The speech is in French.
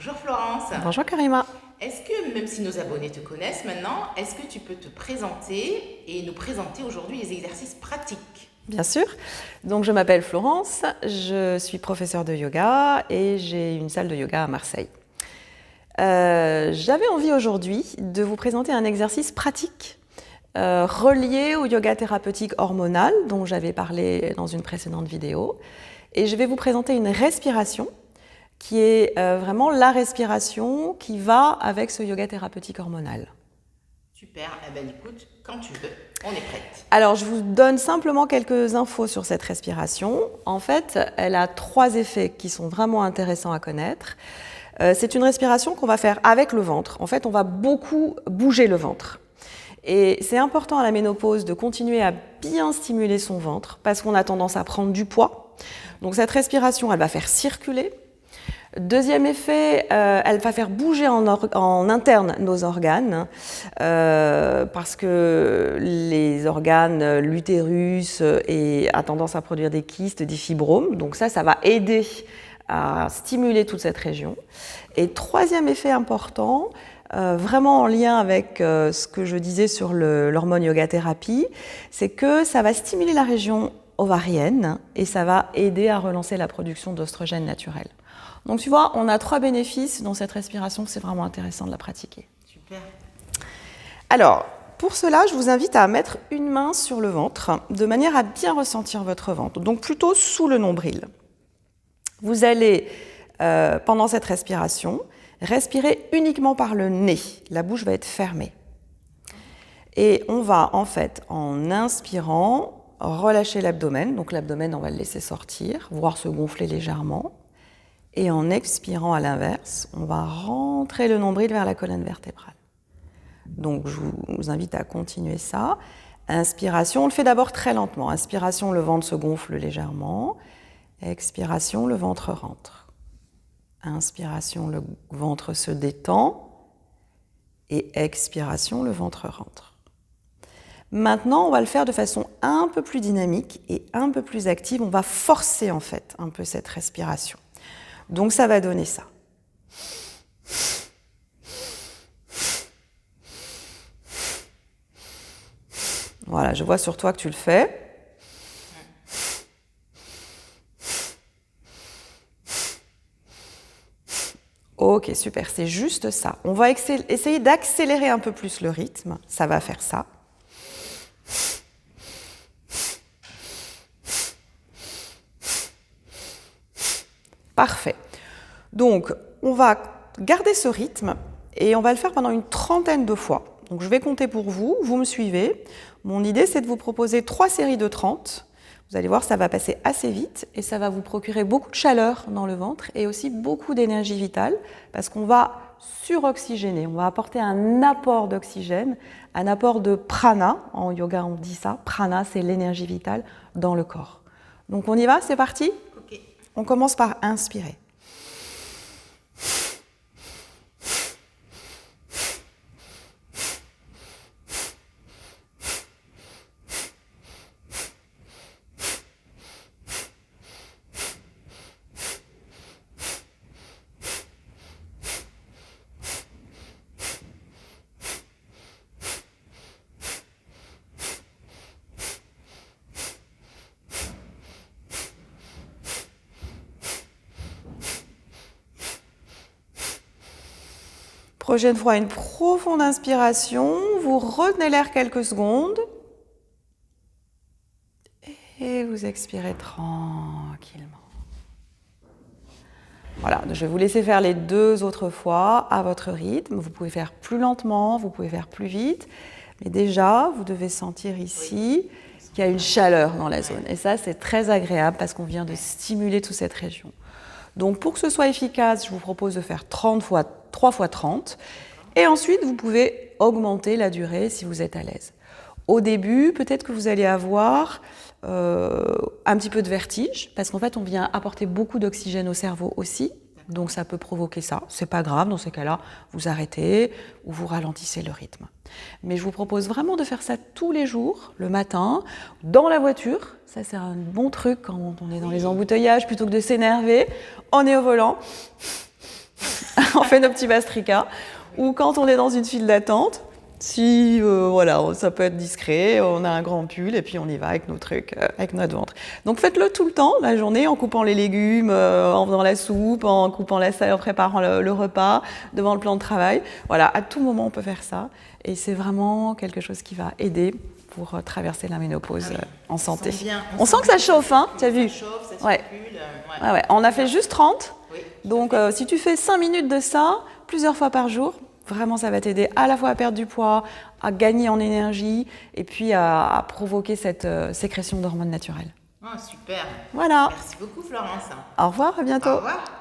Bonjour Florence. Bonjour Karima. Est-ce que, même si nos abonnés te connaissent maintenant, est-ce que tu peux te présenter et nous présenter aujourd'hui les exercices pratiques? Bien sûr. Donc je m'appelle Florence, je suis professeure de yoga et j'ai une salle de yoga à Marseille. J'avais envie aujourd'hui de vous présenter un exercice pratique relié au yoga thérapeutique hormonal dont j'avais parlé dans une précédente vidéo. Et je vais vous présenter une respiration qui est vraiment la respiration qui va avec ce yoga thérapeutique hormonal. Super, eh ben écoute, quand tu veux, on est prête. Alors je vous donne simplement quelques infos sur cette respiration. En fait, elle a 3 effets qui sont vraiment intéressants à connaître. C'est une respiration qu'on va faire avec le ventre. En fait, on va beaucoup bouger le ventre. Et c'est important à la ménopause de continuer à bien stimuler son ventre parce qu'on a tendance à prendre du poids. Donc cette respiration, elle va faire circuler. Deuxième effet, elle va faire bouger en interne nos organes parce que les organes, l'utérus a tendance à produire des kystes, des fibromes. Donc ça va aider à stimuler toute cette région. Et troisième effet important, vraiment en lien avec ce que je disais sur l'hormone yoga thérapie, c'est que ça va stimuler la région ovarienne et ça va aider à relancer la production d'oestrogènes naturels. Donc tu vois, on a 3 bénéfices dans cette respiration, c'est vraiment intéressant de la pratiquer. Super. Alors, pour cela, je vous invite à mettre une main sur le ventre, de manière à bien ressentir votre ventre, donc plutôt sous le nombril. Vous allez, pendant cette respiration, respirer uniquement par le nez. La bouche va être fermée. Et on va, en fait, en inspirant, relâcher l'abdomen. Donc l'abdomen, on va le laisser sortir, voire se gonfler légèrement. Et en expirant à l'inverse, on va rentrer le nombril vers la colonne vertébrale. Donc je vous invite à continuer ça. Inspiration, on le fait d'abord très lentement. Inspiration, le ventre se gonfle légèrement. Expiration, le ventre rentre. Inspiration, le ventre se détend. Et expiration, le ventre rentre. Maintenant, on va le faire de façon un peu plus dynamique et un peu plus active. On va forcer en fait un peu cette respiration. Donc ça va donner ça. Voilà, je vois sur toi que tu le fais. Ok, super, c'est juste ça. On va essayer d'accélérer un peu plus le rythme. Ça va faire ça. Parfait. Donc, on va garder ce rythme et on va le faire pendant une 30aine de fois. Donc, je vais compter pour vous, vous me suivez. Mon idée, c'est de vous proposer 3 séries de 30. Vous allez voir, ça va passer assez vite et ça va vous procurer beaucoup de chaleur dans le ventre et aussi beaucoup d'énergie vitale parce qu'on va suroxygéner. On va apporter un apport d'oxygène, un apport de prana. En yoga, on dit ça. Prana, c'est l'énergie vitale dans le corps. Donc, on y va, c'est parti ? Ok. On commence par inspirer. Prochaine fois, une profonde inspiration. Vous retenez l'air quelques secondes. Et vous expirez tranquillement. Voilà, je vais vous laisser faire les 2 autres fois à votre rythme. Vous pouvez faire plus lentement, vous pouvez faire plus vite. Mais déjà, vous devez sentir ici qu'il y a une chaleur dans la zone. Et ça, c'est très agréable parce qu'on vient de stimuler toute cette région. Donc, pour que ce soit efficace, je vous propose de faire 3 fois 30. Et ensuite, vous pouvez augmenter la durée si vous êtes à l'aise. Au début, peut-être que vous allez avoir un petit peu de vertige, parce qu'en fait, on vient apporter beaucoup d'oxygène au cerveau aussi. Donc, ça peut provoquer ça. C'est pas grave, dans ces cas-là, vous arrêtez ou vous ralentissez le rythme. Mais je vous propose vraiment de faire ça tous les jours, le matin, dans la voiture. Ça, c'est un bon truc quand on est dans les embouteillages, plutôt que de s'énerver. On est au volant. on fait nos petits bastricas. Ou quand on est dans une file d'attente, si voilà, ça peut être discret, on a un grand pull et puis on y va avec nos trucs, avec notre ventre. Donc faites-le tout le temps, la journée, en coupant les légumes, en faisant la soupe, en coupant la salade, en préparant le repas, devant le plan de travail. Voilà, à tout moment on peut faire ça et c'est vraiment quelque chose qui va aider pour traverser la ménopause en santé. On sent que ça chauffe, hein, tu as vu? Ça chauffe, ça circule. Ouais. On a fait juste 30, Oui. donc si tu fais 5 minutes de ça, plusieurs fois par jour, vraiment, ça va t'aider à la fois à perdre du poids, à gagner en énergie et puis à provoquer cette sécrétion d'hormones naturelles. Oh, super. Voilà. Merci beaucoup, Florence. Au revoir, à bientôt. Au revoir.